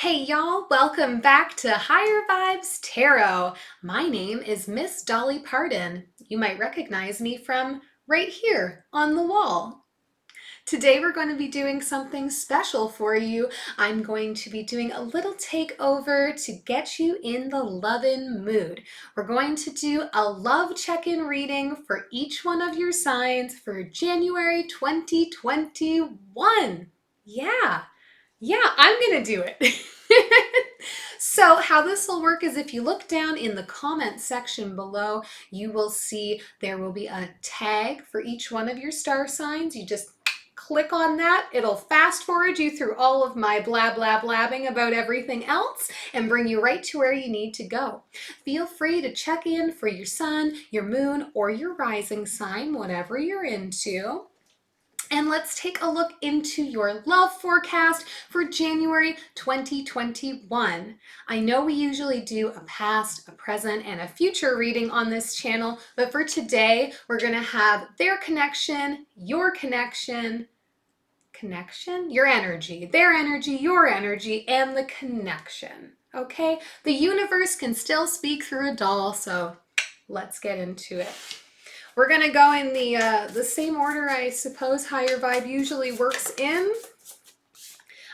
Hey y'all, welcome back to Higher Vibes Tarot. My name is Miss Dolly Pardon. You might recognize me from right here on the wall. Today we're going to be doing something special for you. I'm going to be doing a little takeover to get you in the lovin' mood. We're going to do a love check-in reading for each one of your signs for January 2021. Yeah, I'm gonna do it. So how this will work is if you look down in the comment section below, you will see there will be a tag for each one of your star signs. You just click on that. It'll fast forward you through all of my blah, blah, blabbing about everything else and bring you right to where you need to go. Feel free to check in for your sun, your moon, or your rising sign, whatever you're into. And let's take a look into your love forecast for January 2021. I know we usually do a past, a present, and a future reading on this channel, but for today, we're going to have their connection, your connection, your energy, their energy, your energy, and the connection. Okay? The universe can still speak through a doll, so let's get into it. We're going to go in the same order I suppose Higher Vibe usually works in.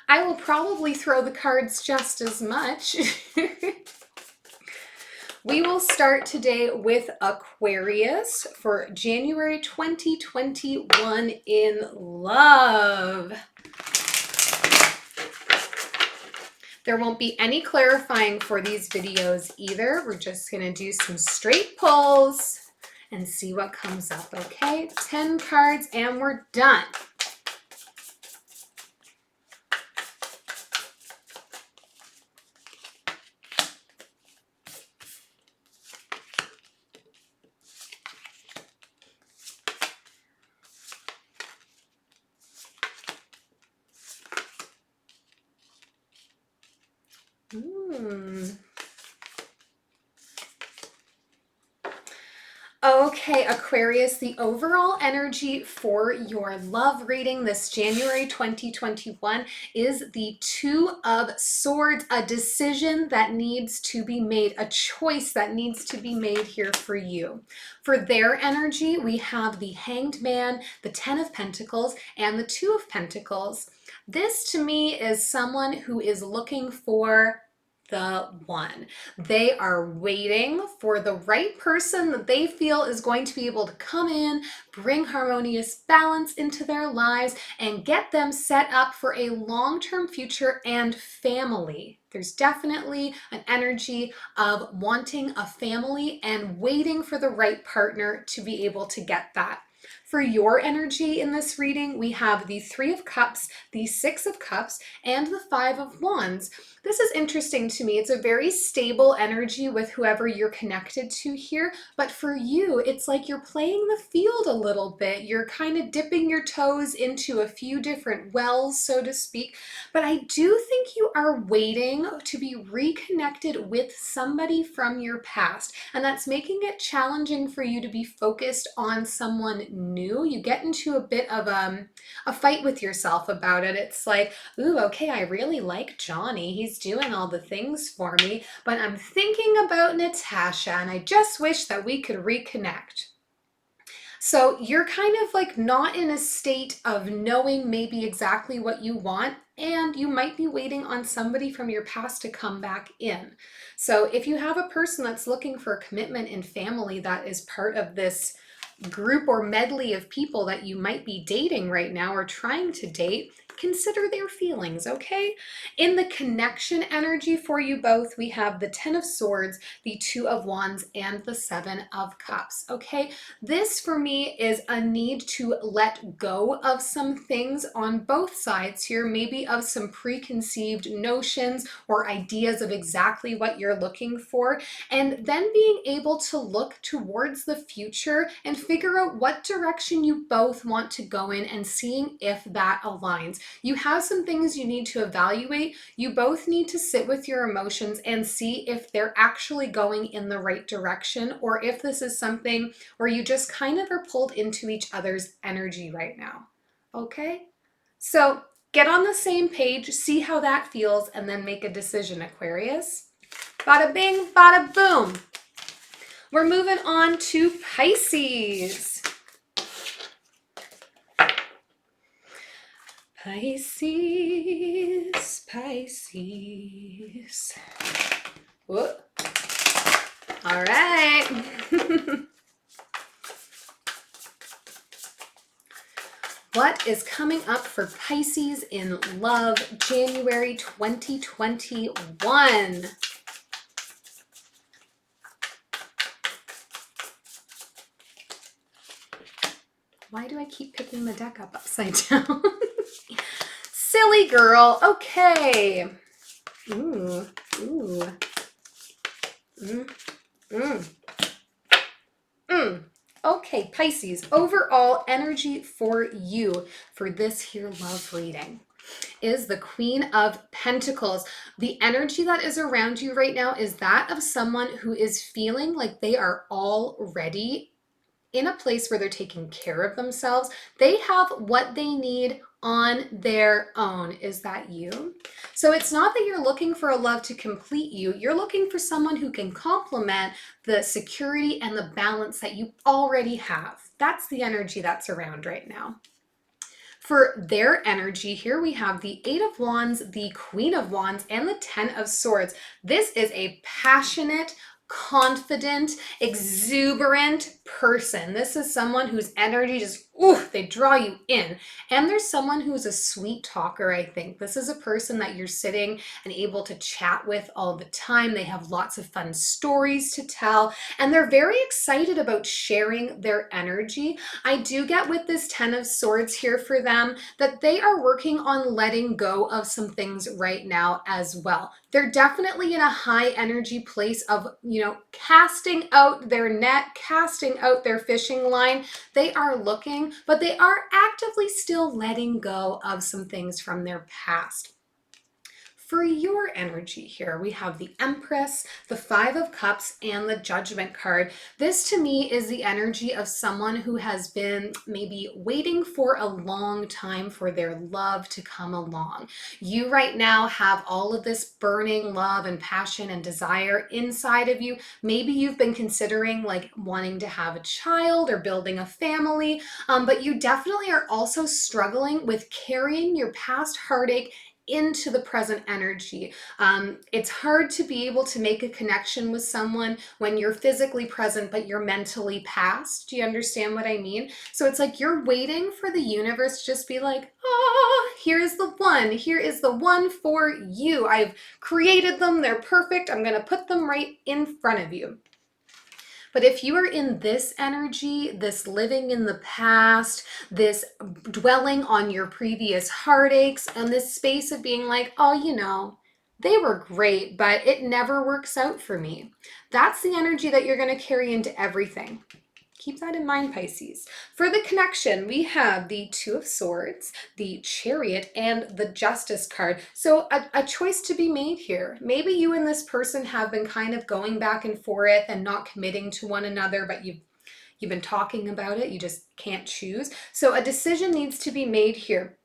I will probably throw the cards just as much. We will start today with Aquarius for January 2021 in love. There won't be any clarifying for these videos either. We're just going to do some straight pulls and see what comes up, okay? 10 cards and we're done. Okay, Aquarius, the overall energy for your love reading this January 2021 is the Two of Swords, a decision that needs to be made, a choice that needs to be made here for you. For their energy, we have the Hanged Man, the Ten of Pentacles, and the Two of Pentacles. This to me is someone who is looking for the one. They are waiting for the right person that they feel is going to be able to come in, bring harmonious balance into their lives, and get them set up for a long-term future and family. There's definitely an energy of wanting a family and waiting for the right partner to be able to get that. For your energy in this reading, we have the Three of Cups, the Six of Cups, and the Five of Wands. This is interesting to me. It's a very stable energy with whoever you're connected to here, but for you, it's like you're playing the field a little bit. You're kind of dipping your toes into a few different wells, so to speak, but I do think you are waiting to be reconnected with somebody from your past, and that's making it challenging for you to be focused on someone new. You get into a bit of a fight with yourself about it. It's like, ooh, okay, I really like Johnny. He's doing all the things for me, but I'm thinking about Natasha and I just wish that we could reconnect. So you're kind of like not in a state of knowing maybe exactly what you want, and you might be waiting on somebody from your past to come back in. So if you have a person that's looking for a commitment in family that is part of this group or medley of people that you might be dating right now or trying to date, consider their feelings, okay? In the connection energy for you both, we have the Ten of Swords, the Two of Wands, and the Seven of Cups, okay? This for me is a need to let go of some things on both sides here, maybe of some preconceived notions or ideas of exactly what you're looking for, and then being able to look towards the future and figure out what direction you both want to go in and seeing if that aligns. You have some things you need to evaluate. You both need to sit with your emotions and see if they're actually going in the right direction, or if this is something where you just kind of are pulled into each other's energy right now. Okay? So Get on the same page, see how that feels, and then make a decision, Aquarius. Bada bing, bada boom. We're moving on to Pisces. Pisces, Pisces. Whoa. All right. What is coming up for Pisces in love, January 2021? Why do I keep picking the deck up upside down? Silly girl. Okay. Ooh. Ooh. Okay, Pisces, overall energy for you for this here love reading is the Queen of Pentacles. The energy that is around you right now is that of someone who is feeling like they are already in a place where they're taking care of themselves. They have what they need on their own. Is that you? So it's not that you're looking for a love to complete you. You're looking for someone who can complement the security and the balance that you already have. That's the energy that's around right now. For their energy, here we have the Eight of Wands, the Queen of Wands, and the Ten of Swords. This is a passionate, confident, exuberant person. This is someone whose energy just, they draw you in. And there's someone who's a sweet talker, I think. This is a person that you're sitting and able to chat with all the time. They have lots of fun stories to tell, and they're very excited about sharing their energy. I do get with this Ten of Swords here for them that they are working on letting go of some things right now as well. They're definitely in a high energy place of, casting out their net, casting out their fishing line. They are looking, but they are actively still letting go of some things from their past. For your energy here, we have the Empress, the Five of Cups, and the Judgment card. This to me is the energy of someone who has been maybe waiting for a long time for their love to come along. You right now have all of this burning love and passion and desire inside of you. Maybe you've been considering like wanting to have a child or building a family, but you definitely are also struggling with carrying your past heartache into the present energy. It's hard to be able to make a connection with someone when you're physically present, but you're mentally past. Do you understand what I mean? So it's like you're waiting for the universe to just be like, oh, here's the one. Here is the one for you. I've created them. They're perfect. I'm going to put them right in front of you. But if you are in this energy, this living in the past, this dwelling on your previous heartaches, and this space of being like, oh, they were great, but it never works out for me. That's the energy that you're going to carry into everything. Keep that in mind, Pisces. For the connection, we have the Two of Swords, the Chariot, and the Justice card. So a choice to be made here. Maybe you and this person have been kind of going back and forth and not committing to one another, but you've been talking about it. You just can't choose. So a decision needs to be made here.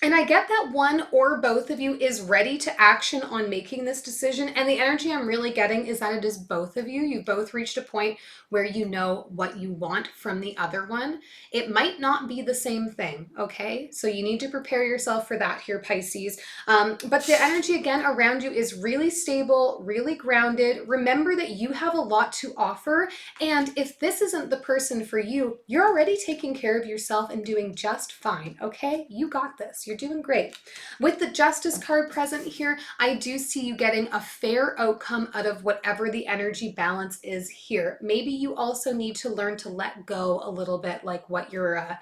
And I get that one or both of you is ready to action on making this decision. And the energy I'm really getting is that it is both of you. You've both reached a point where you know what you want from the other one. It might not be the same thing, okay? So you need to prepare yourself for that here, Pisces. But the energy, again, around you is really stable, really grounded. Remember that you have a lot to offer. And if this isn't the person for you, you're already taking care of yourself and doing just fine, okay? You got this. You're doing great. With the Justice card present here, I do see you getting a fair outcome out of whatever the energy balance is here. Maybe you also need to learn to let go a little bit, like what your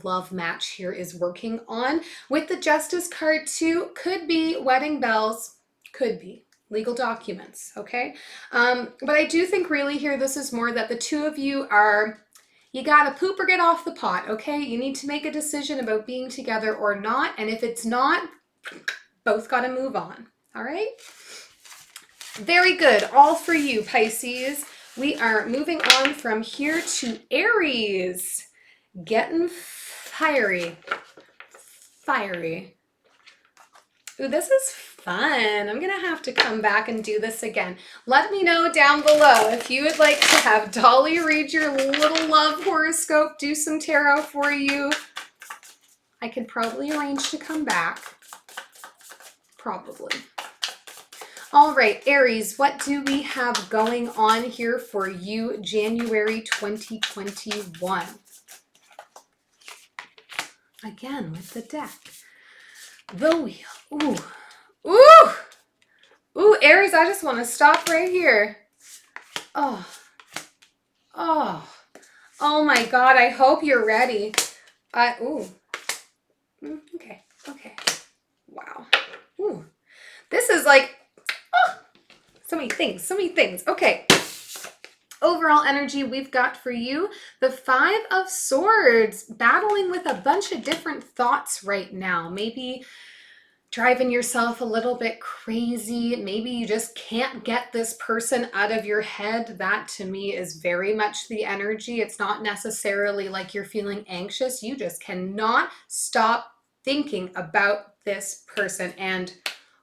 love match here is working on. With the Justice card too, could be wedding bells, could be legal documents, okay? But I do think really here, this is more that the two of you are, you gotta poop or get off the pot, okay? You need to make a decision about being together or not. And if it's not, both gotta move on, all right? Very good, all for you, Pisces. We are moving on from here to Aries. Getting fiery. Fiery. Ooh, this is fun. I'm gonna have to come back and do this again. Let me know down below if you would like to have Dolly read your little love horoscope, do some tarot for you. I could probably arrange to come back. Probably. All right, Aries, what do we have going on here for you January 2021? Again with the deck. The wheel. Ooh. Ooh! Ooh, Aries, I just want to stop right here. Oh. Oh. Oh my God, I hope you're ready. Ooh. Okay. Okay. Wow. Ooh. This is like, oh, so many things, so many things. Okay. Overall energy we've got for you, the Five of Swords, battling with a bunch of different thoughts right now. Maybe driving yourself a little bit crazy. Maybe you just can't get this person out of your head. That to me is very much the energy. It's not necessarily like you're feeling anxious. You just cannot stop thinking about this person. And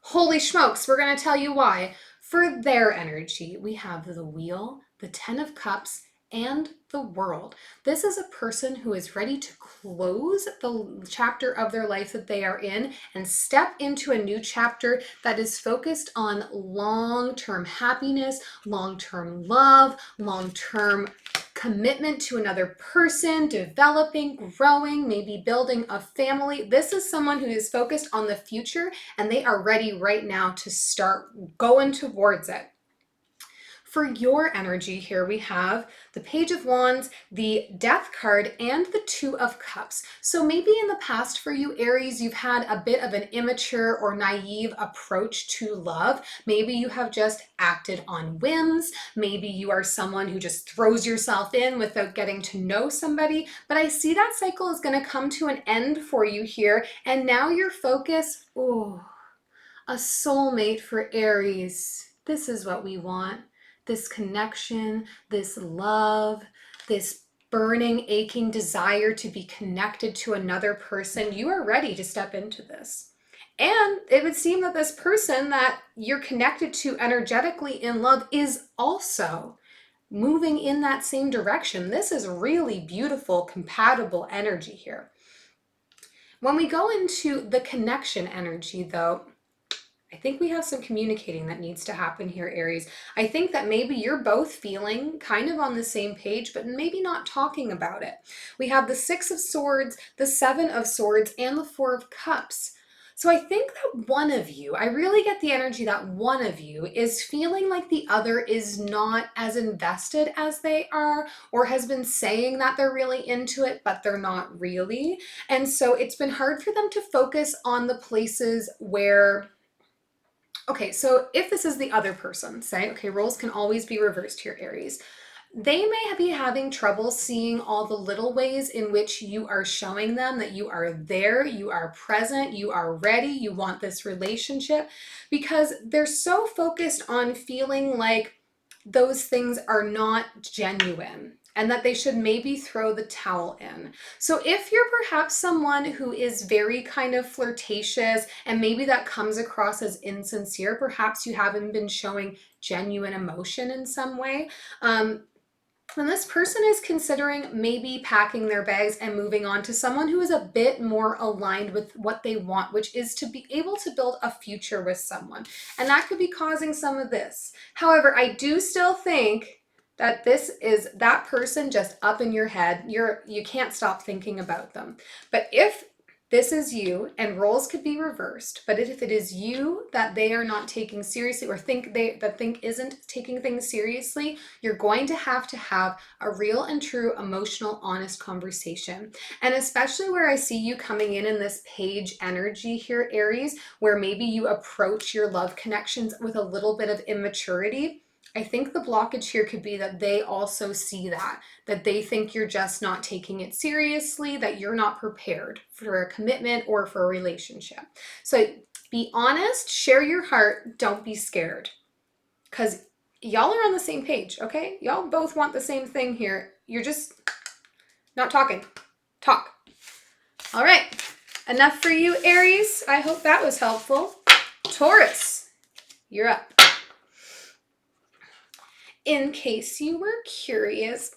holy smokes, we're going to tell you why. For their energy, we have the Wheel, the Ten of Cups, and the World. This is a person who is ready to close the chapter of their life that they are in and step into a new chapter that is focused on long-term happiness, long-term love, long-term commitment to another person, developing, growing, maybe building a family. This is someone who is focused on the future and they are ready right now to start going towards it. For your energy here, we have the Page of Wands, the Death card, and the Two of Cups. So maybe in the past for you, Aries, you've had a bit of an immature or naive approach to love. Maybe you have just acted on whims. Maybe you are someone who just throws yourself in without getting to know somebody. But I see that cycle is going to come to an end for you here. And now your focus, ooh, a soulmate for Aries. This is what we want. This connection, this love, this burning, aching desire to be connected to another person. You are ready to step into this. And it would seem that this person that you're connected to energetically in love is also moving in that same direction. This is really beautiful, compatible energy here. When we go into the connection energy, though, I think we have some communicating that needs to happen here, Aries. I think that maybe you're both feeling kind of on the same page, but maybe not talking about it. We have the Six of Swords, the Seven of Swords, and the Four of Cups. So I think that one of you, I really get the energy that one of you is feeling like the other is not as invested as they are, or has been saying that they're really into it, but they're not really. And so it's been hard for them to focus on the places where, okay, so if this is the other person, say, okay, roles can always be reversed here, Aries. They may be having trouble seeing all the little ways in which you are showing them that you are there, you are present, you are ready, you want this relationship, because they're so focused on feeling like those things are not genuine and that they should maybe throw the towel in. So if you're perhaps someone who is very kind of flirtatious and maybe that comes across as insincere, perhaps you haven't been showing genuine emotion in some way, when this person is considering maybe packing their bags and moving on to someone who is a bit more aligned with what they want, which is to be able to build a future with someone. And that could be causing some of this. However, I do still think that this is that person just up in your head. You can't stop thinking about them. But if this is you, and roles could be reversed, but if it is you that they are not taking seriously, or think isn't taking things seriously, you're going to have a real and true emotional, honest conversation. And especially where I see you coming in this page energy here, Aries, where maybe you approach your love connections with a little bit of immaturity. I think the blockage here could be that they also see that they think you're just not taking it seriously, that you're not prepared for a commitment or for a relationship. So be honest, share your heart, don't be scared. Because y'all are on the same page, okay? Y'all both want the same thing here. You're just not talking. Talk. All right. Enough for you, Aries. I hope that was helpful. Taurus, you're up. In case you were curious,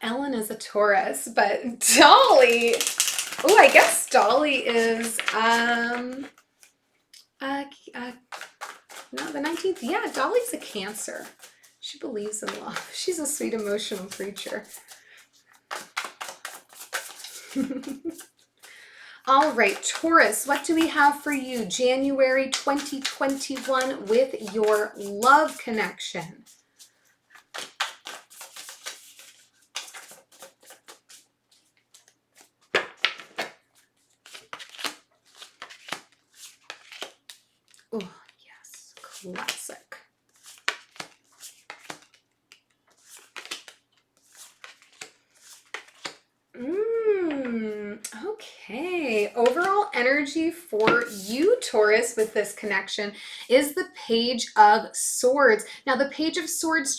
Ellen is a Taurus, but Dolly, oh, I guess Dolly is, no, the 19th, yeah, Dolly's a Cancer. She believes in love. She's a sweet, emotional creature. All right, Taurus, what do we have for you January 2021 with your love connection? Oh, yes, classic. Okay, overall energy for you, Taurus, with this connection is the Page of Swords. Now, the Page of Swords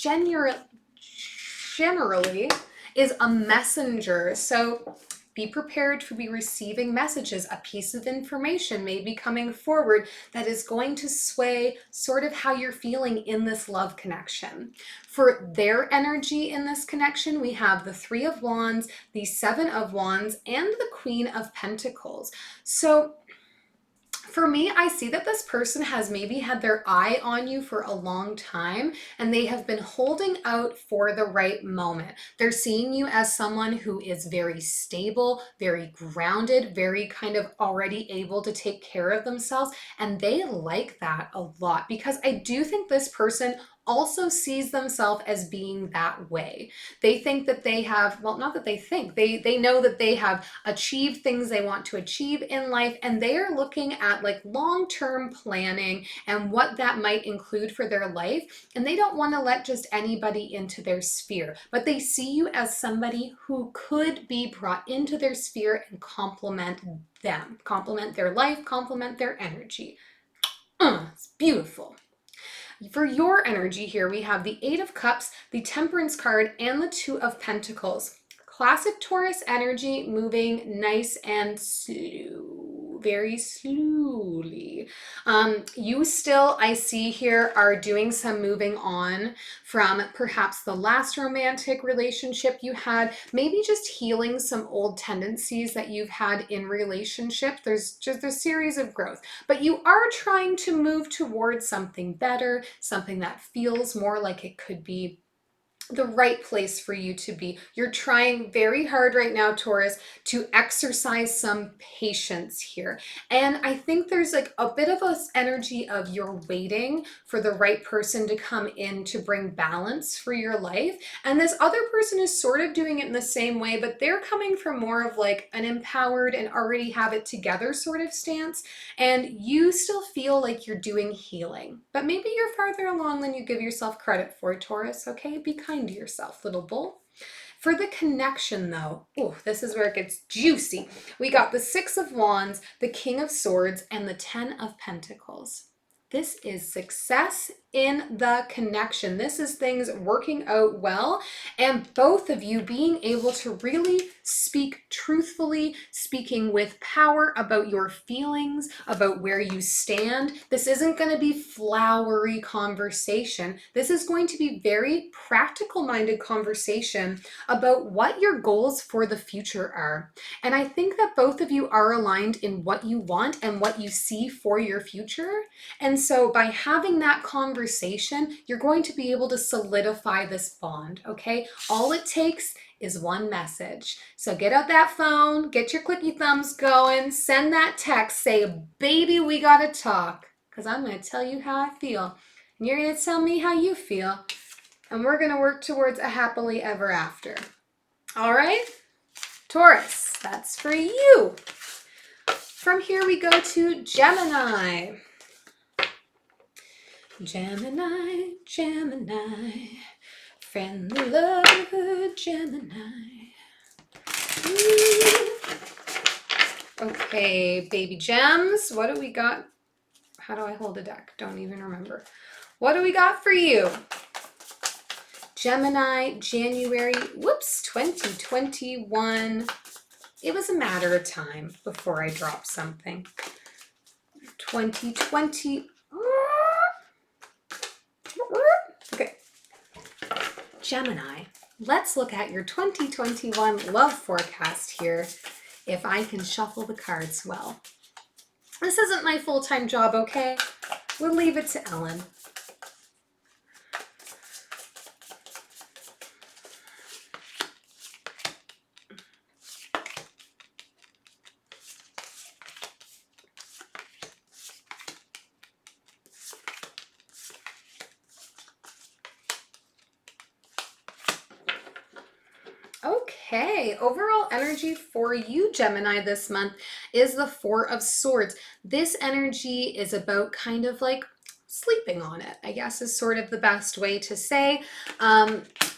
generally is a messenger, so be prepared to be receiving messages. A piece of information may be coming forward that is going to sway sort of how you're feeling in this love connection. For their energy in this connection, we have the Three of Wands, the Seven of Wands, and the Queen of Pentacles. So for me, I see that this person has maybe had their eye on you for a long time, and they have been holding out for the right moment. They're seeing you as someone who is very stable, very grounded, very kind of already able to take care of themselves. And they like that a lot, because I do think this person also sees themselves as being that way. They think that they have, well, not that they think, they know that they have achieved things they want to achieve in life, and they are looking at like long-term planning and what that might include for their life, and they don't want to let just anybody into their sphere, but they see you as somebody who could be brought into their sphere and complement them, complement their life, complement their energy. It's beautiful. For your energy here, we have the Eight of Cups, the Temperance card, and the Two of Pentacles. Classic Taurus energy, moving nice and slow, very slowly. You still, I see here, are doing some moving on from perhaps the last romantic relationship you had, maybe just healing some old tendencies that you've had in relationship. There's just a series of growth, but you are trying to move towards something better, something that feels more like it could be the right place for you to be. You're trying very hard right now, Taurus, to exercise some patience here. And I think there's like a bit of a energy of you're waiting for the right person to come in to bring balance for your life. And this other person is sort of doing it in the same way, but they're coming from more of like an empowered and already have it together sort of stance. And you still feel like you're doing healing, but maybe you're farther along than you give yourself credit for, Taurus. Okay, be kind to yourself, little bull. For the connection though, oh, this is where it gets juicy. We got the Six of Wands, the King of Swords, and the Ten of Pentacles. This is success in the connection. This is things working out well, and both of you being able to really speak truthfully, speaking with power about your feelings, about where you stand. This isn't going to be flowery conversation. This is going to be very practical-minded conversation about what your goals for the future are. And I think that both of you are aligned in what you want and what you see for your future. And so by having that conversation, you're going to be able to solidify this bond, okay? All it takes is one message. So get out that phone, get your clicky thumbs going, send that text, say, baby, we gotta talk, because I'm gonna tell you how I feel, and you're gonna tell me how you feel, and we're gonna work towards a happily ever after. All right, Taurus, that's for you. From here we go to Gemini. Gemini, Gemini, friendly lover, Gemini. Okay, baby gems, what do we got? How do I hold a deck? Don't even remember. What do we got for you? Gemini, January, 2021. It was a matter of time before I dropped something. 2020. Okay. Gemini, let's look at your 2021 love forecast here, if I can shuffle the cards well. This isn't my full-time job, okay? We'll leave it to Ellen. Okay, overall energy for you, Gemini, this month is the Four of Swords. This energy is about kind of like sleeping on it, I guess is sort of the best way to say.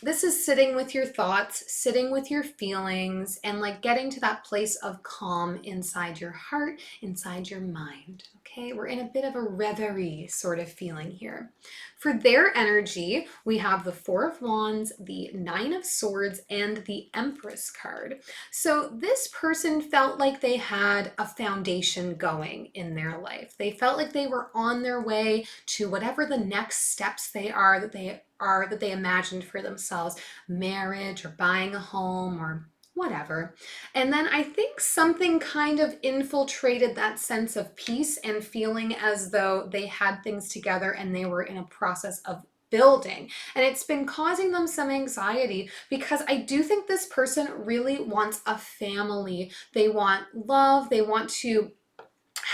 This is sitting with your thoughts, sitting with your feelings, and like getting to that place of calm inside your heart, inside your mind. Okay, we're in a bit of a reverie sort of feeling here. For their energy, we have the Four of Wands, the Nine of Swords, and the Empress card. So this person felt like they had a foundation going in their life. They felt like they were on their way to whatever the next steps they are that they imagined for themselves, marriage or buying a home or whatever. And then I think something kind of infiltrated that sense of peace and feeling as though they had things together and they were in a process of building. And it's been causing them some anxiety because I do think this person really wants a family. They want love. They want to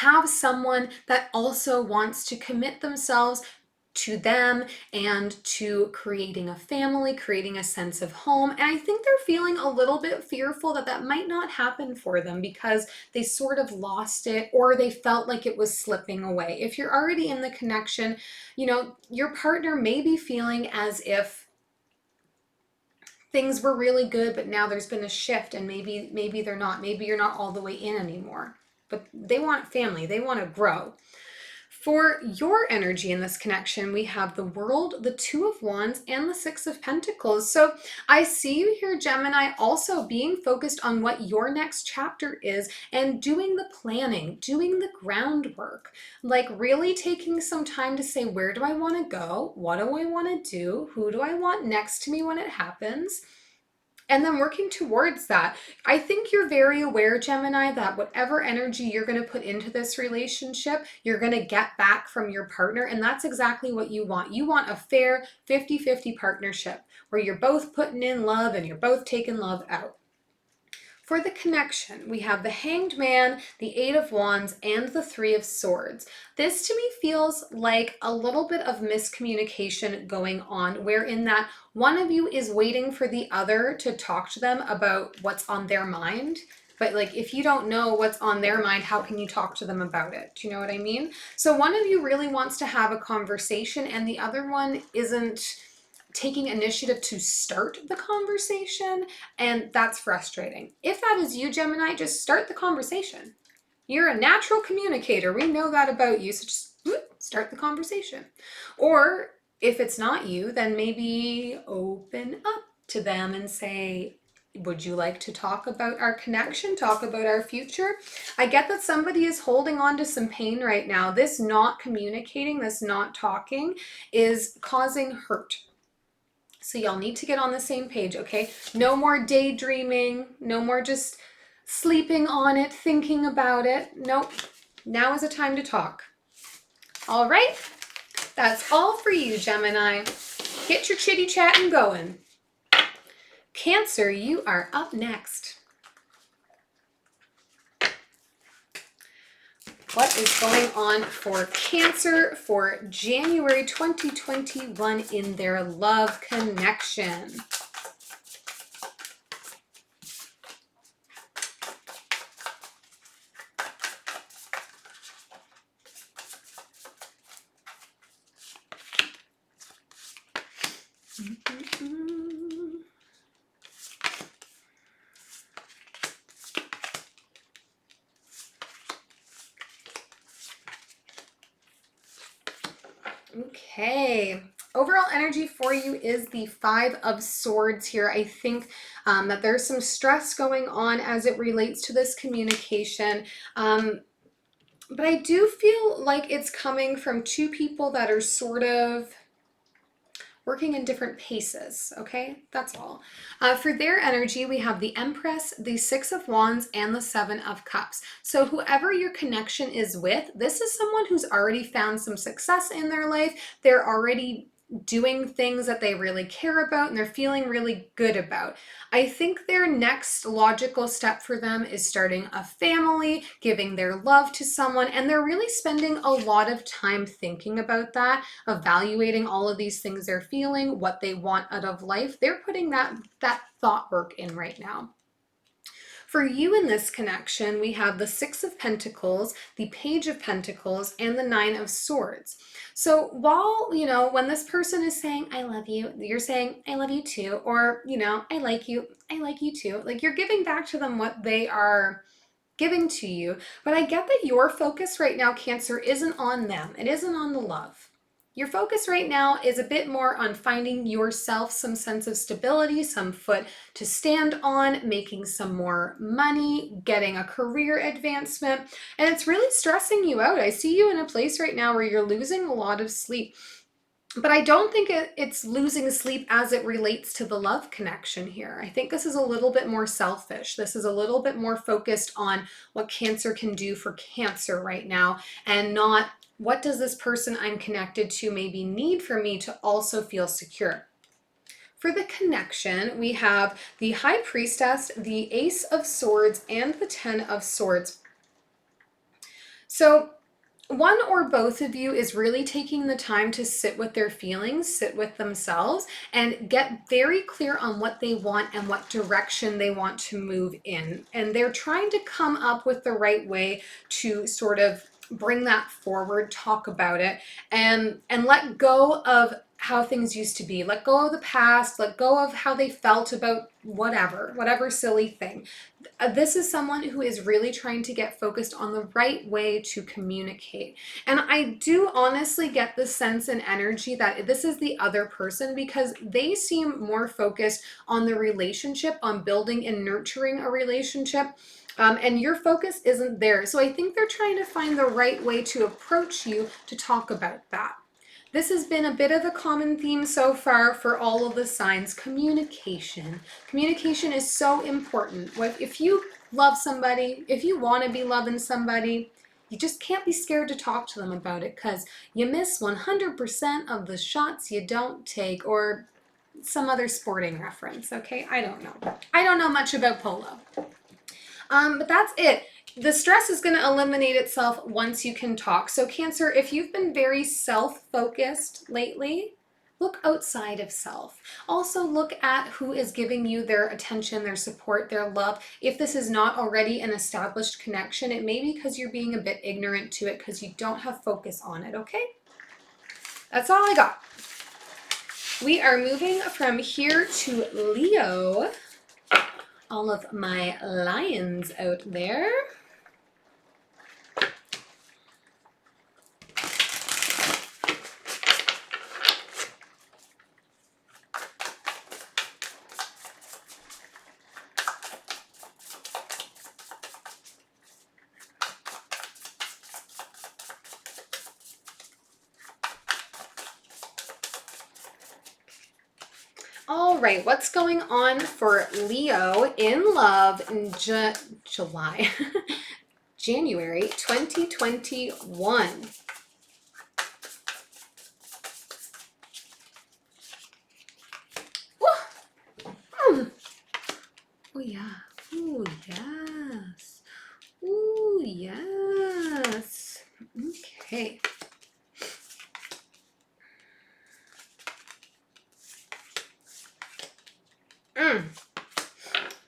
have someone that also wants to commit themselves to them and to creating a family, creating a sense of home. And I think they're feeling a little bit fearful that that might not happen for them because they sort of lost it or they felt like it was slipping away. If you're already in the connection, you know, your partner may be feeling as if things were really good, but now there's been a shift and maybe they're not, maybe you're not all the way in anymore, but they want family, they want to grow. For your energy in this connection, we have the World, the Two of Wands, and the Six of Pentacles. So I see you here, Gemini, also being focused on what your next chapter is and doing the planning, doing the groundwork, like really taking some time to say, where do I want to go? What do I want to do? Who do I want next to me when it happens? And then working towards that. I think you're very aware, Gemini, that whatever energy you're going to put into this relationship, you're going to get back from your partner. And that's exactly what you want. You want a fair 50-50 partnership where you're both putting in love and you're both taking love out. For the connection, we have the Hanged Man, the Eight of Wands, and the Three of Swords. This to me feels like a little bit of miscommunication going on, wherein that one of you is waiting for the other to talk to them about what's on their mind. But like, if you don't know what's on their mind, how can you talk to them about it? Do you know what I mean? So one of you really wants to have a conversation and the other one isn't taking initiative to start the conversation, and that's frustrating. If that is you, Gemini, just start the conversation. You're a natural communicator. We know that about you, so just start the conversation. Or if it's not you, then maybe open up to them and say, would you like to talk about our connection, talk about our future? I get that somebody is holding on to some pain right now. This not communicating, this not talking is causing hurt. So y'all need to get on the same page, okay? No more daydreaming, no more just sleeping on it, thinking about it. Nope, now is a time to talk. All right, that's all for you, Gemini. Get your chitty chatting going. Cancer, you are up next. What is going on for Cancer for January 2021 in their love connection? Okay, overall energy for you is the Five of Swords here. I think that there's some stress going on as it relates to this communication. But I do feel like it's coming from two people that are sort of working in different paces, okay? That's all. For their energy, we have the Empress, the Six of Wands, and the Seven of Cups. So whoever your connection is with, this is someone who's already found some success in their life. They're already doing things that they really care about and they're feeling really good about. I think their next logical step for them is starting a family, giving their love to someone, and they're really spending a lot of time thinking about that, evaluating all of these things they're feeling, what they want out of life. They're putting that thought work in right now. For you in this connection, we have the Six of Pentacles, the Page of Pentacles, and the Nine of Swords. So while, when this person is saying, I love you, you're saying, I love you too, or, I like you too. Like you're giving back to them what they are giving to you. But I get that your focus right now, Cancer, isn't on them. It isn't on the love. Your focus right now is a bit more on finding yourself some sense of stability, some foot to stand on, making some more money, getting a career advancement, and it's really stressing you out. I see you in a place right now where you're losing a lot of sleep. But I don't think it's losing sleep as it relates to the love connection here. I think this is a little bit more selfish. This is a little bit more focused on what Cancer can do for Cancer right now, and not what does this person I'm connected to maybe need for me to also feel secure. For the connection, we have the High Priestess, the Ace of Swords, and the Ten of Swords. So one or both of you is really taking the time to sit with their feelings, sit with themselves, and get very clear on what they want and what direction they want to move in. And they're trying to come up with the right way to sort of bring that forward, talk about it, and let go of how things used to be. Let go of the past, let go of how they felt about whatever silly thing. This is someone who is really trying to get focused on the right way to communicate. And I do honestly get the sense and energy that this is the other person, because they seem more focused on the relationship, on building and nurturing a relationship. And your focus isn't there. So I think they're trying to find the right way to approach you to talk about that. This has been a bit of a common theme so far for all of the signs. Communication. Communication is so important. If you love somebody, if you want to be loving somebody, you just can't be scared to talk to them about it, because you miss 100% of the shots you don't take, or some other sporting reference, okay? I don't know. I don't know much about polo. But that's it. The stress is going to eliminate itself once you can talk. So Cancer, if you've been very self-focused lately, look outside of self. Also look at who is giving you their attention, their support, their love. If this is not already an established connection, it may be because you're being a bit ignorant to it because you don't have focus on it, okay? That's all I got. We are moving from here to Leo. All of my lions out there. All right, what's going on for Leo in love in July, January 2021? Oh yeah, oh yes, oh yes, okay.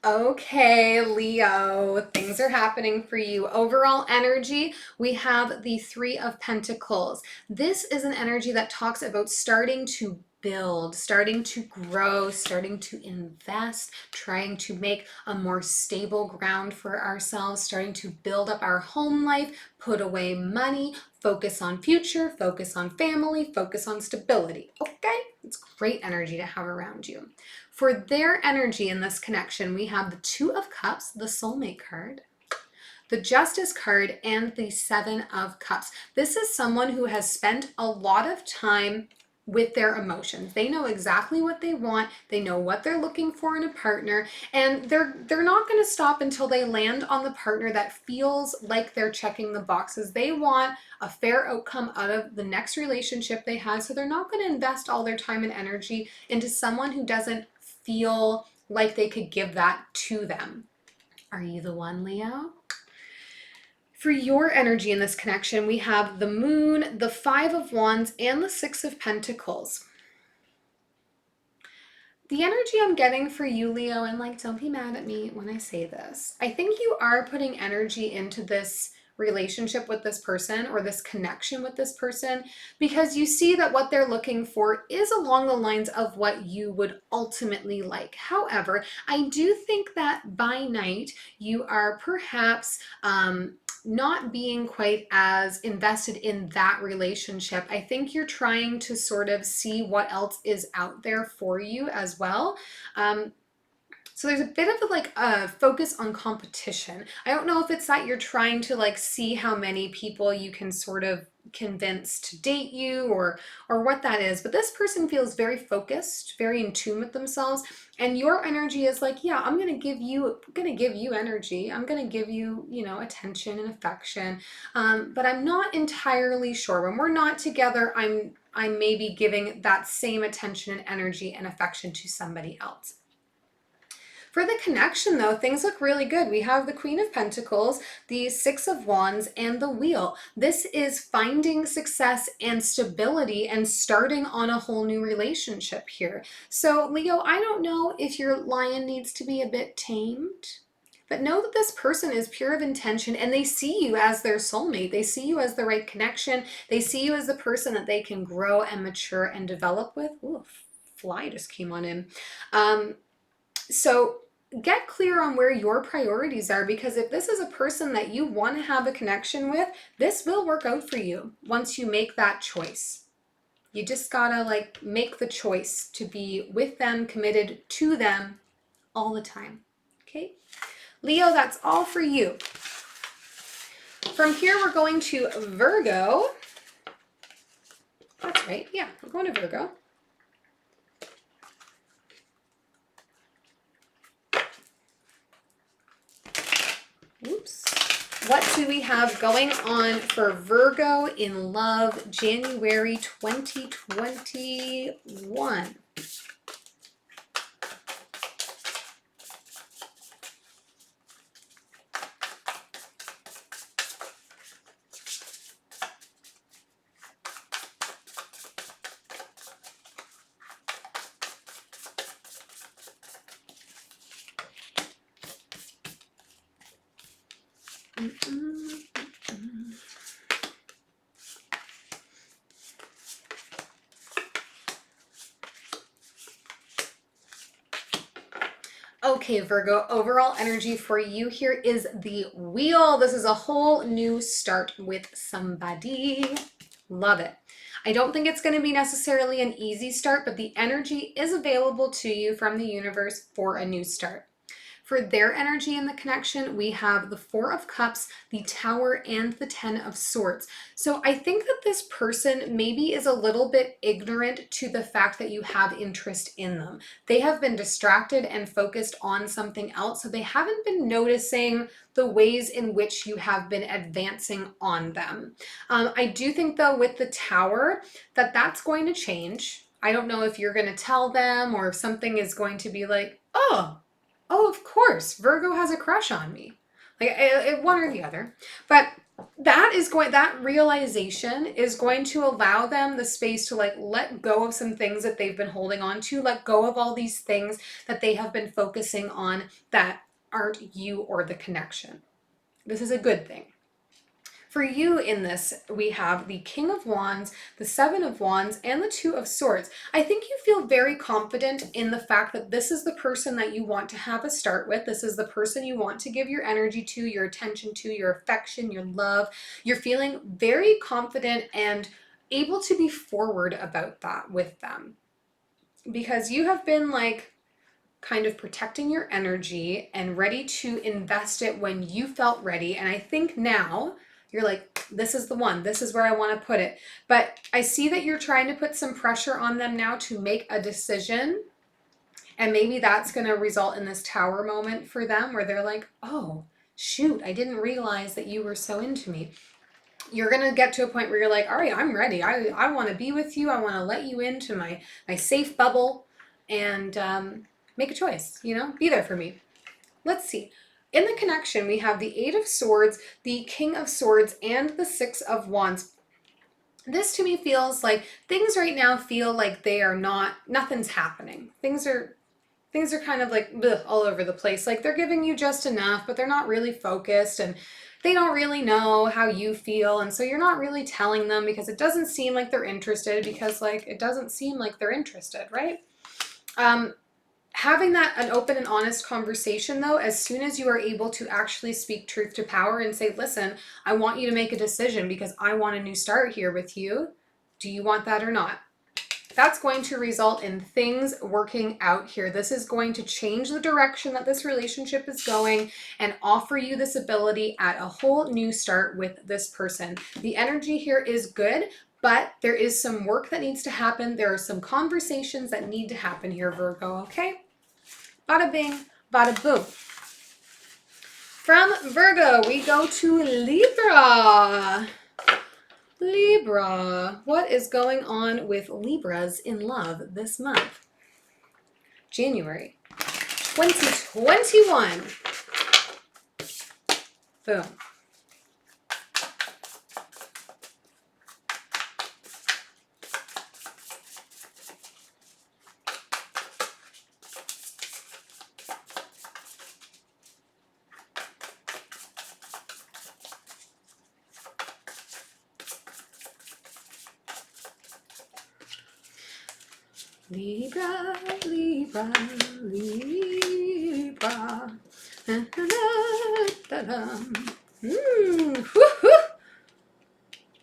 Okay, Leo, things are happening for you. Overall energy, we have the Three of Pentacles. This is an energy that talks about starting to build, starting to grow, starting to invest, trying to make a more stable ground for ourselves, starting to build up our home life, put away money, focus on future, focus on family, focus on stability. Okay, it's great energy to have around you. For their energy in this connection, we have the Two of Cups, the soulmate card, the Justice card, and the Seven of Cups. This is someone who has spent a lot of time with their emotions. They know exactly what they want. They know what they're looking for in a partner, and they're not going to stop until they land on the partner that feels like they're checking the boxes. They want a fair outcome out of the next relationship they have, so they're not going to invest all their time and energy into someone who doesn't feel like they could give that to them. Are you the one, Leo? For your energy in this connection, we have the Moon, the Five of Wands, and the Six of Pentacles. The energy I'm getting for you, Leo, and like, don't be mad at me when I say this, I think you are putting energy into this relationship with this person or this connection with this person because you see that what they're looking for is along the lines of what you would ultimately like. However, I do think that by night you are perhaps not being quite as invested in that relationship. I think you're trying to sort of see what else is out there for you as well. So there's a bit of a focus on competition. I don't know if it's that you're trying to like see how many people you can sort of convince to date you or what that is, but this person feels very focused, very in tune with themselves, and your energy is like, yeah, I'm going to give you energy. I'm going to give you, attention and affection. But I'm not entirely sure. When we're not together, I'm maybe giving that same attention and energy and affection to somebody else. For the connection, though, things look really good. We have the Queen of Pentacles, the Six of Wands, and the Wheel. This is finding success and stability and starting on a whole new relationship here. So, Leo, I don't know if your lion needs to be a bit tamed, but know that this person is pure of intention and they see you as their soulmate. They see you as the right connection. They see you as the person that they can grow and mature and develop with. Ooh, fly just came on in. So get clear on where your priorities are, because if this is a person that you want to have a connection with, this will work out for you once you make that choice. You just gotta make the choice to be with them, committed to them all the time. Okay? Leo, that's all for you. From here, we're going to Virgo. That's right. Yeah, we're going to Virgo. Oops. What do we have going on for Virgo in love January 2021? Okay, Virgo, overall energy for you here is the Wheel. This is a whole new start with somebody. Love it. I don't think it's going to be necessarily an easy start, but the energy is available to you from the universe for a new start. For their energy in the connection, we have the Four of Cups, the Tower, and the Ten of Swords. So I think that this person maybe is a little bit ignorant to the fact that you have interest in them. They have been distracted and focused on something else, so they haven't been noticing the ways in which you have been advancing on them. I do think, though, with the Tower, that's going to change. I don't know if you're going to tell them or if something is going to be like, oh, of course, Virgo has a crush on me. One or the other. But that realization is going to allow them the space to let go of some things that they've been holding on to, let go of all these things that they have been focusing on that aren't you or the connection. This is a good thing. For you in this, we have the King of Wands, the Seven of Wands, and the Two of Swords. I think you feel very confident in the fact that this is the person that you want to have a start with. This is the person you want to give your energy to, your attention to, your affection, your love. You're feeling very confident and able to be forward about that with them. Because you have been kind of protecting your energy and ready to invest it when you felt ready. And I think now you're like, this is the one, this is where I want to put it. But I see that you're trying to put some pressure on them now to make a decision. And maybe that's going to result in this tower moment for them where they're like, oh, shoot, I didn't realize that you were so into me. You're going to get to a point where you're like, all right, I'm ready. I want to be with you. I want to let you into my safe bubble and make a choice, you know, be there for me. Let's see. In the connection, we have the Eight of Swords, the King of Swords, and the Six of Wands. This to me feels like things right now feel like they are nothing's happening. Things are kind of like all over the place. Like they're giving you just enough, but they're not really focused and they don't really know how you feel. And so you're not really telling them because it doesn't seem like they're interested because like it doesn't seem like they're interested, right? Having an open and honest conversation though, as soon as you are able to actually speak truth to power and say, listen, I want you to make a decision because I want a new start here with you. Do you want that or not? That's going to result in things working out here. This is going to change the direction that this relationship is going and offer you this ability at a whole new start with this person. The energy here is good, but there is some work that needs to happen. There are some conversations that need to happen here, Virgo, okay? Bada bing, bada boom. From Virgo, we go to Libra. Libra, what is going on with Libras in love this month? January 2021. Boom. Libra, Libra, Libra. Da, da, da, da.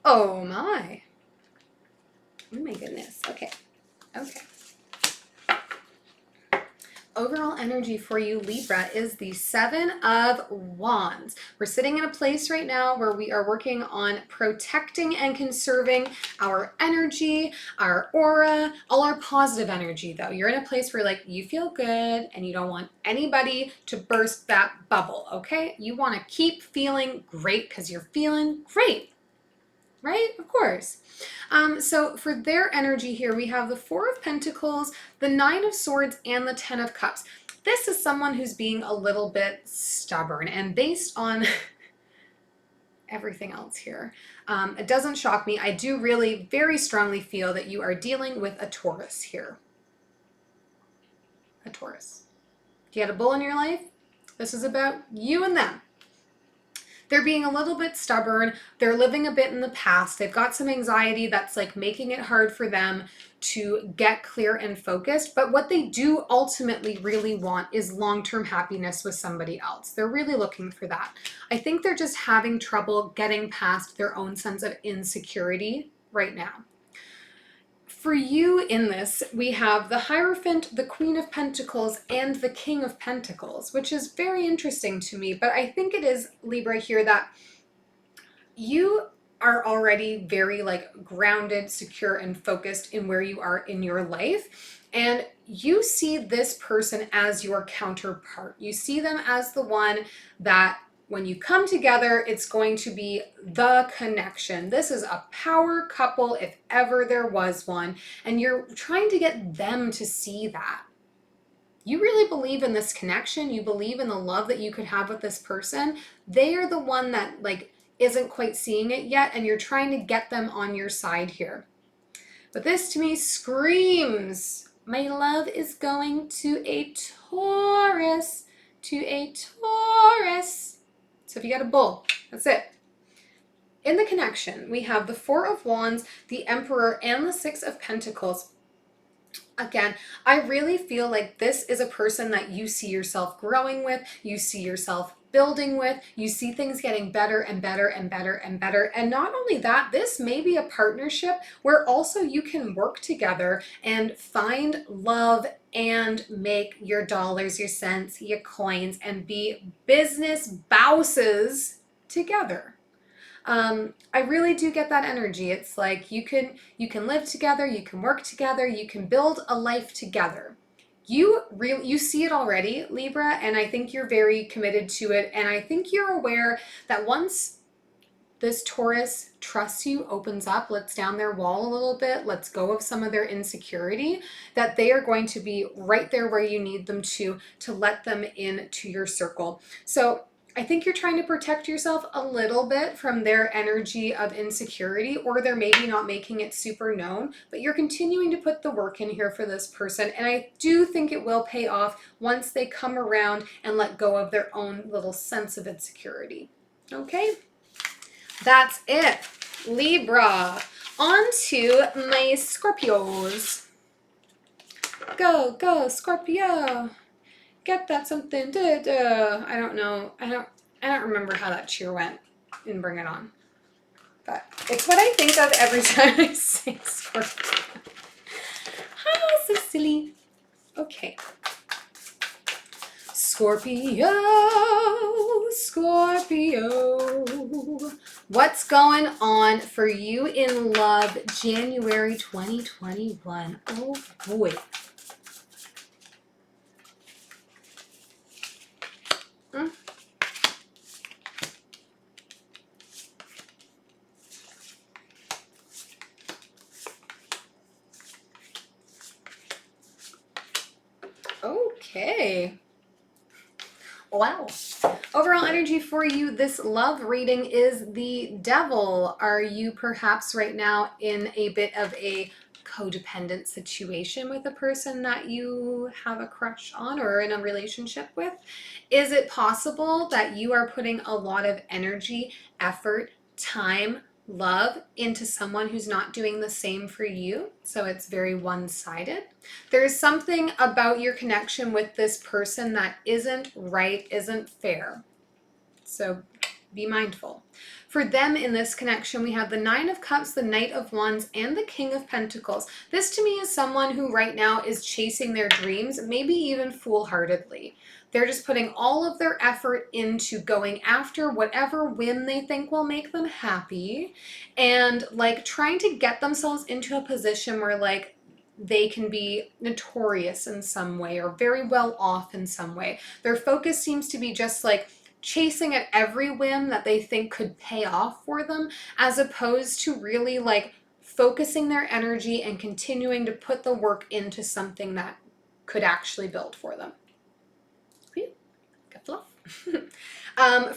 Oh my. Oh my goodness. Okay. Okay. Overall energy for you, Libra, is the Seven of Wands. We're sitting in a place right now where we are working on protecting and conserving our energy, our aura, all our positive energy though. You're in a place where like you feel good and you don't want anybody to burst that bubble, okay? You want to keep feeling great because you're feeling great. Right? Of course. So for their energy here, we have the Four of Pentacles, the Nine of Swords, and the Ten of Cups. This is someone who's being a little bit stubborn, and based on everything else here, it doesn't shock me. I do really very strongly feel that you are dealing with a Taurus here. A Taurus. Do you had a bull in your life? This is about you and them. They're being a little bit stubborn. They're living a bit in the past. They've got some anxiety that's like making it hard for them to get clear and focused. But what they do ultimately really want is long-term happiness with somebody else. They're really looking for that. I think they're just having trouble getting past their own sense of insecurity right now. For you in this, we have the Hierophant, the Queen of Pentacles, and the King of Pentacles, which is very interesting to me. But I think it is, Libra, here that you are already very like grounded, secure, and focused in where you are in your life. And you see this person as your counterpart. You see them as the one that when you come together, it's going to be the connection. This is a power couple if ever there was one. And you're trying to get them to see that. You really believe in this connection. You believe in the love that you could have with this person. They are the one that like isn't quite seeing it yet. And you're trying to get them on your side here. But this to me screams, my love is going to a Taurus, to a Taurus. So if you got a bull, that's it. In the connection, we have the Four of Wands, the Emperor, and the Six of Pentacles. Again, I really feel like this is a person that you see yourself growing with, you see yourself building with. You see things getting better and better and better and better. And not only that, this may be a partnership where also you can work together and find love and make your dollars, your cents, your coins, and be business bosses together. I really do get that energy. It's like you can live together, you can work together, you can build a life together. You see it already, Libra, and I think you're very committed to it. And I think you're aware that once this Taurus trusts you, opens up, lets down their wall a little bit, lets go of some of their insecurity, that they are going to be right there where you need them to let them into your circle. So I think you're trying to protect yourself a little bit from their energy of insecurity, or they're maybe not making it super known, but you're continuing to put the work in here for this person. And I do think it will pay off once they come around and let go of their own little sense of insecurity. Okay, that's it, Libra. On to my Scorpios. Go, go, Scorpio. Get that something. I don't know. I don't remember how that cheer went in Bring It On. But it's what I think of every time I say Scorpio. Ah, so silly. Okay. Scorpio, Scorpio. What's going on for you in love January 2021? Oh boy. Okay. Wow. Overall energy for you, this love reading is the Devil. Are you perhaps right now in a bit of a codependent situation with a person that you have a crush on or in a relationship with? Is it possible that you are putting a lot of energy, effort, time, love into someone who's not doing the same for you? So it's very one-sided. There's something about your connection with this person that isn't right, isn't fair. So be mindful. For them in this connection, we have the Nine of Cups, the Knight of Wands, and the King of Pentacles. This to me is someone who right now is chasing their dreams, maybe even foolhardily. They're just putting all of their effort into going after whatever whim they think will make them happy, and like trying to get themselves into a position where like they can be notorious in some way or very well off in some way. Their focus seems to be just like chasing at every whim that they think could pay off for them, as opposed to really like focusing their energy and continuing to put the work into something that could actually build for them. Good fluff.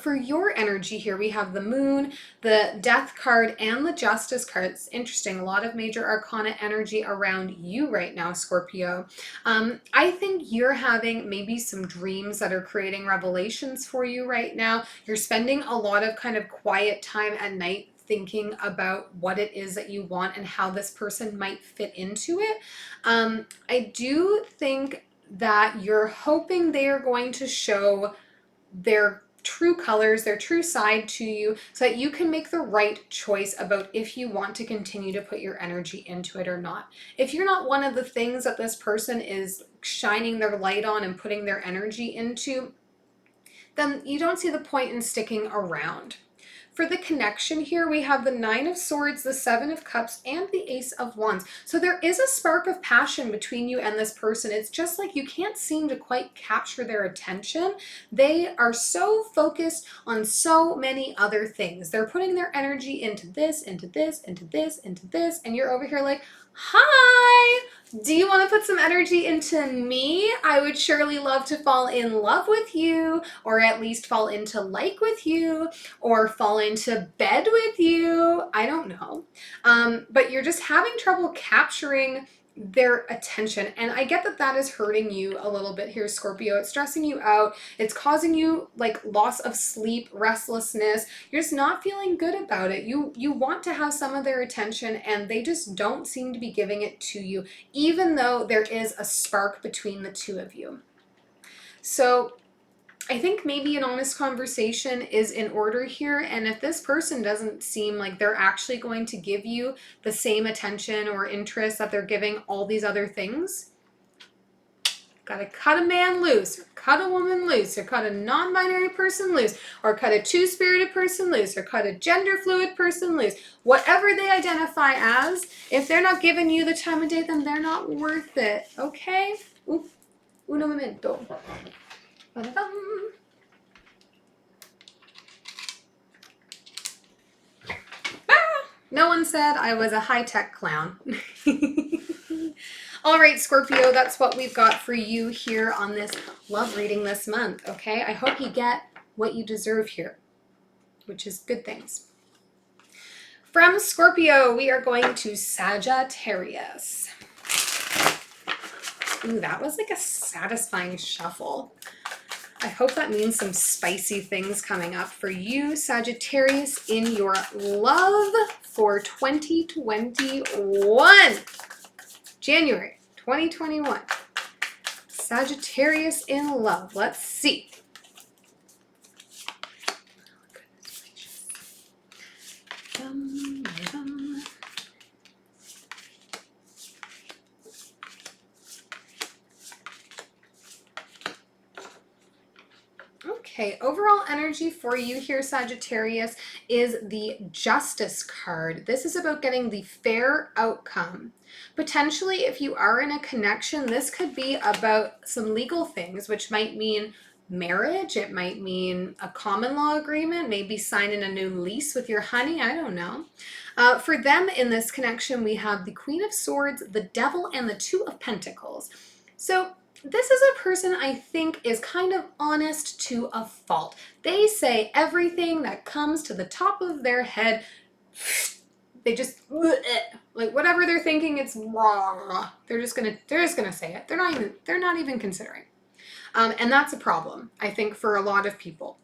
For your energy here, we have the Moon, the Death card, and the Justice card. It's interesting. A lot of major arcana energy around you right now, Scorpio. I think you're having maybe some dreams that are creating revelations for you right now. You're spending a lot of kind of quiet time at night thinking about what it is that you want and how this person might fit into it. I do think that you're hoping they are going to show their true colors, their true side to you, so that you can make the right choice about if you want to continue to put your energy into it or not. If you're not one of the things that this person is shining their light on and putting their energy into, then you don't see the point in sticking around. For the connection here, we have the Nine of Swords, the Seven of Cups, and the Ace of Wands. So there is a spark of passion between you and this person. It's just like you can't seem to quite capture their attention. They are so focused on so many other things. They're putting their energy into this, into this, into this, into this, and you're over here like, hi, do you want to put some energy into me? I would surely love to fall in love with you, or at least fall into like with you, or fall into bed with you. I don't know. But you're just having trouble capturing their attention. And I get that that is hurting you a little bit here, Scorpio. It's stressing you out. It's causing you like loss of sleep, restlessness. You're just not feeling good about it. You want to have some of their attention and they just don't seem to be giving it to you, even though there is a spark between the two of you. So I think maybe an honest conversation is in order here. And if this person doesn't seem like they're actually going to give you the same attention or interest that they're giving all these other things, gotta cut a man loose, or cut a woman loose, or cut a non-binary person loose, or cut a two-spirited person loose, or cut a gender-fluid person loose. Whatever they identify as, if they're not giving you the time of day, then they're not worth it, okay? Oop. Uno momento. Ba-da-dum. No one said I was a high-tech clown. All right, Scorpio, that's what we've got for you here on this love reading this month, okay? I hope you get what you deserve here, which is good things. From Scorpio, we are going to Sagittarius. Ooh, that was like a satisfying shuffle. I hope that means some spicy things coming up for you, Sagittarius, in your love for 2021. January 2021. Sagittarius in love. Let's see. Okay, overall energy for you here, Sagittarius, is the Justice card. This is about getting the fair outcome. Potentially, if you are in a connection, this could be about some legal things, which might mean marriage. It might mean a common law agreement, maybe signing a new lease with your honey. I don't know. For them in this connection, we have the Queen of Swords, the Devil, and the Two of Pentacles. So this is a person I think is kind of honest to a fault. They say everything that comes to the top of their head. They just, like whatever they're thinking, it's wrong. They're just gonna say it. They're not even considering. And that's a problem, I think, for a lot of people.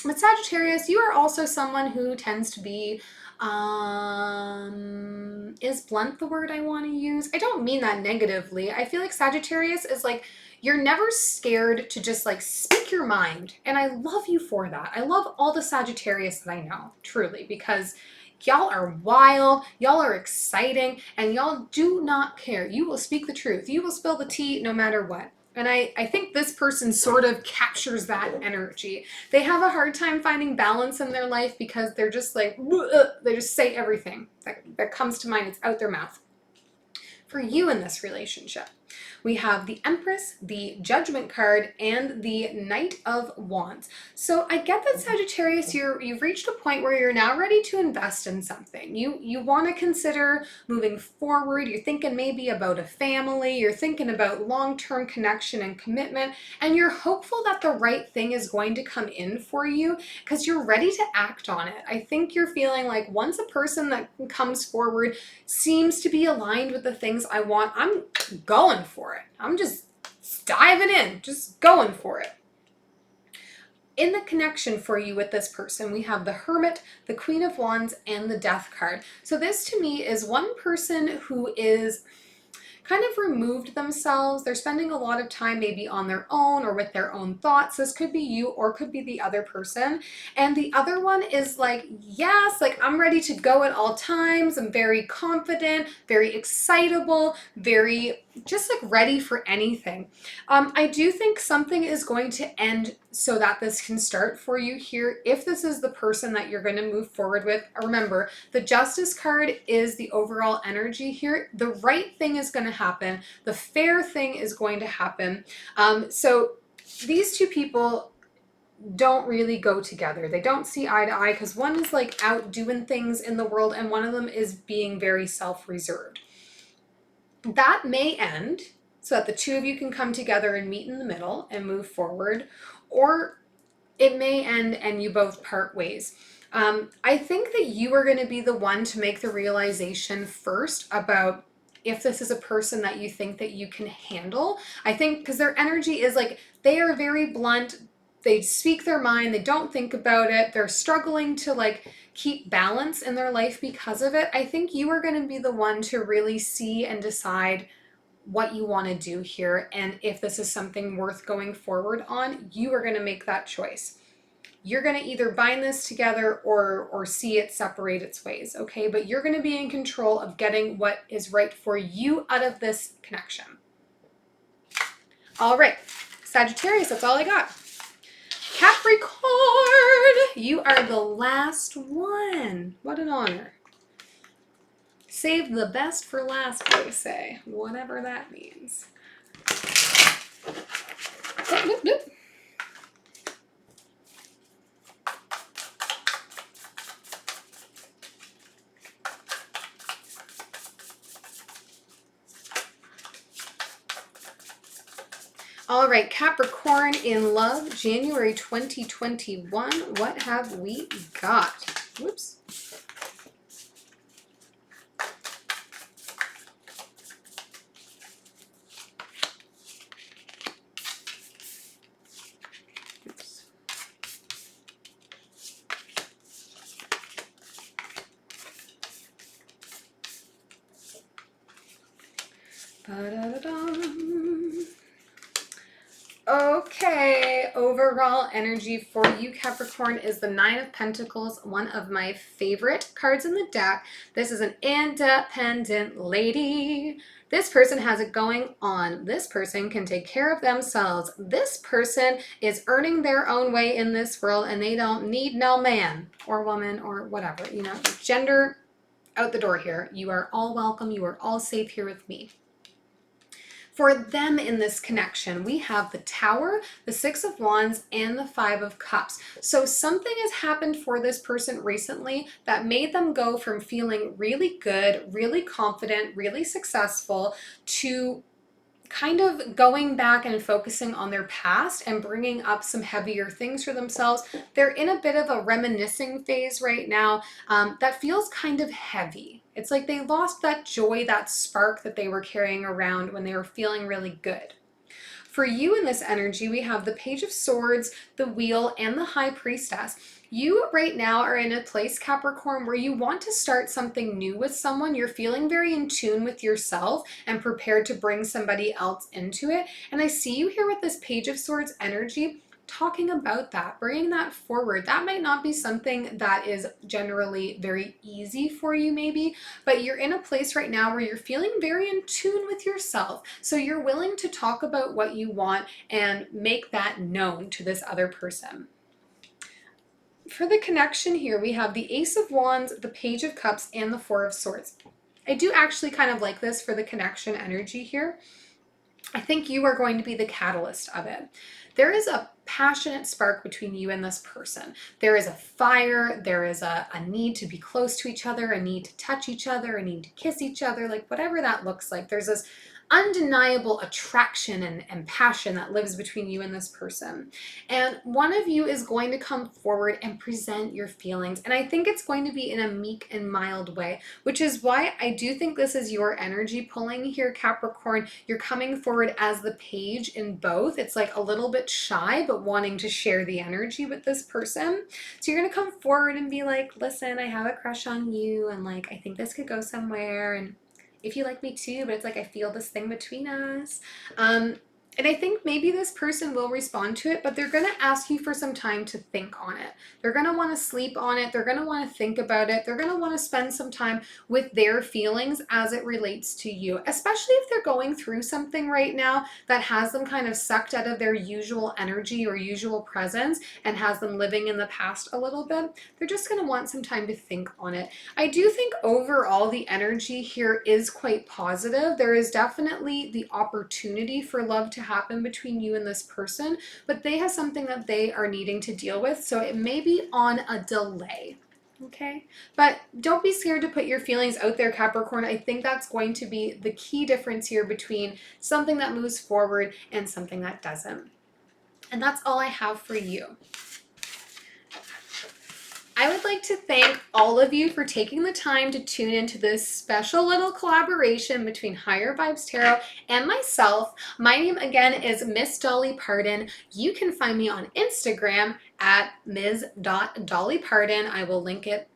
But Sagittarius, you are also someone who tends to be, is blunt the word I want to use? I don't mean that negatively. I feel like Sagittarius is like, you're never scared to just like speak your mind. And I love you for that. I love all the Sagittarius that I know, truly, because y'all are wild, y'all are exciting, and y'all do not care. You will speak the truth. You will spill the tea no matter what. And I think this person sort of captures that energy. They have a hard time finding balance in their life because they're just like, they just say everything that comes to mind. It's out their mouth. For you in this relationship, we have the Empress, the Judgment card, and the Knight of Wands. So I get that, Sagittarius, you've reached a point where you're now ready to invest in something. You want to consider moving forward. You're thinking maybe about a family. You're thinking about long-term connection and commitment. And you're hopeful that the right thing is going to come in for you because you're ready to act on it. I think you're feeling like once a person that comes forward seems to be aligned with the things I want, I'm going for it. I'm just diving in, just going for it. In the connection for you with this person, we have the Hermit, the Queen of Wands, and the Death card. So this to me is one person who is kind of removed themselves. They're spending a lot of time maybe on their own or with their own thoughts. This could be you or could be the other person. And the other one is like, yes, like I'm ready to go at all times. I'm very confident, very excitable, very just like ready for anything. I do think something is going to end so that this can start for you here. If this is the person that you're going to move forward with, remember the Justice card is the overall energy here. The right thing is going to happen. The fair thing is going to happen. So these two people don't really go together. They don't see eye to eye because one is like out doing things in the world and one of them is being very self-reserved. That may end so that the two of you can come together and meet in the middle and move forward, or it may end and you both part ways. I think that you are going to be the one to make the realization first about if this is a person that you think that you can handle. I think because their energy is like, they are very blunt. They speak their mind. They don't think about it. They're struggling to like keep balance in their life because of it. I think you are going to be the one to really see and decide what you want to do here, and if this is something worth going forward on, you are going to make that choice. You're going to either bind this together or see it separate its ways, okay? But you're going to be in control of getting what is right for you out of this connection. All right, Sagittarius, that's all I got. Capricorn, you are the last one. What an honor. Save the best for last, they say, whatever that means. Nope, nope, nope. All right, Capricorn in love, January 2021. What have we got? Whoops. Oops. Ba-da-da-dum. Okay, overall energy for you, Capricorn, is the Nine of Pentacles, one of my favorite cards in the deck. This is an independent lady. This person has it going on. This person can take care of themselves. This person is earning their own way in this world, and they don't need no man or woman or whatever. You know, gender out the door here. You are all welcome. You are all safe here with me. For them in this connection, we have the Tower, the Six of Wands, and the Five of Cups. So something has happened for this person recently that made them go from feeling really good, really confident, really successful to kind of going back and focusing on their past and bringing up some heavier things for themselves. They're in a bit of a reminiscing phase right now that feels kind of heavy. It's like they lost that joy, that spark that they were carrying around when they were feeling really good. For you in this energy, we have the Page of Swords, the Wheel, and the High Priestess. You right now are in a place, Capricorn, where you want to start something new with someone. You're feeling very in tune with yourself and prepared to bring somebody else into it. And I see you here with this Page of Swords energy talking about that, bringing that forward. That might not be something that is generally very easy for you maybe, but you're in a place right now where you're feeling very in tune with yourself. So you're willing to talk about what you want and make that known to this other person. For the connection here, we have the Ace of Wands, the Page of Cups, and the Four of Swords. I do actually kind of like this for the connection energy here. I think you are going to be the catalyst of it. There is a passionate spark between you and this person. There is a fire, there is a need to be close to each other, a need to touch each other, a need to kiss each other, like whatever that looks like. There's this undeniable attraction and passion that lives between you and this person. And one of you is going to come forward and present your feelings. And I think it's going to be in a meek and mild way, which is why I do think this is your energy pulling here, Capricorn. You're coming forward as the page in both. It's like a little bit shy, but wanting to share the energy with this person. So you're going to come forward and be like, listen, I have a crush on you. And like, I think this could go somewhere. And if you like me too, but it's like I feel this thing between us. And I think maybe this person will respond to it, but they're going to ask you for some time to think on it. They're going to want to sleep on it. They're going to want to think about it. They're going to want to spend some time with their feelings as it relates to you, especially if they're going through something right now that has them kind of sucked out of their usual energy or usual presence and has them living in the past a little bit. They're just going to want some time to think on it. I do think overall the energy here is quite positive. There is definitely the opportunity for love to happen between you and this person, but they have something that they are needing to deal with, so it may be on a delay. Okay, but don't be scared to put your feelings out there, Capricorn. I think that's going to be the key difference here between something that moves forward and something that doesn't. And that's all I have for you. I would like to thank all of you for taking the time to tune into this special little collaboration between Higher Vibes Tarot and myself. My name again is Miss Dolly Pardon. You can find me on Instagram at ms.dollypardon. I will link it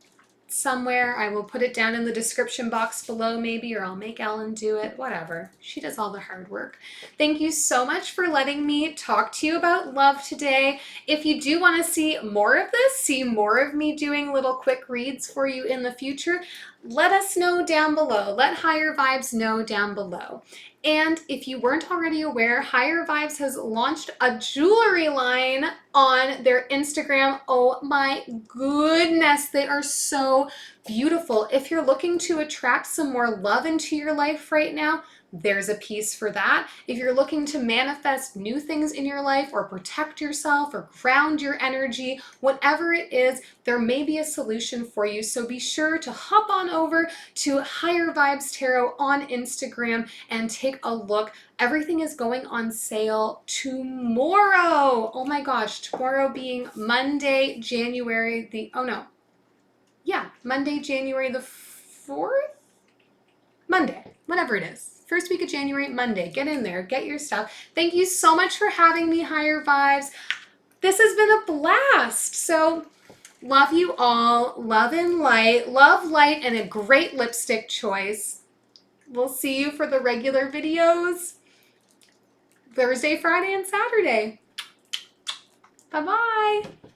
somewhere. I will put it down in the description box below maybe, or I'll make Ellen do it, whatever. She does all the hard work. Thank you so much for letting me talk to you about love today. If you do want to see more of this, see more of me doing little quick reads for you in the future, let us know down below. Let Higher Vibes know down below. And if you weren't already aware, Higher Vibes has launched a jewelry line on their Instagram. Oh my goodness, they are so beautiful. If you're looking to attract some more love into your life right now, there's a piece for that. If you're looking to manifest new things in your life or protect yourself or ground your energy, whatever it is, there may be a solution for you. So be sure to hop on over to Higher Vibes Tarot on Instagram and take a look. Everything is going on sale tomorrow. Oh my gosh, tomorrow being Monday, January the, oh no. Yeah, Monday, January the 4th? Monday, whatever it is. First week of January, Monday. Get in there, get your stuff. Thank you so much for having me, Higher Vibes. This has been a blast. So love you all. Love and light. Love, light, and a great lipstick choice. We'll see you for the regular videos Thursday, Friday, and Saturday. Bye-bye.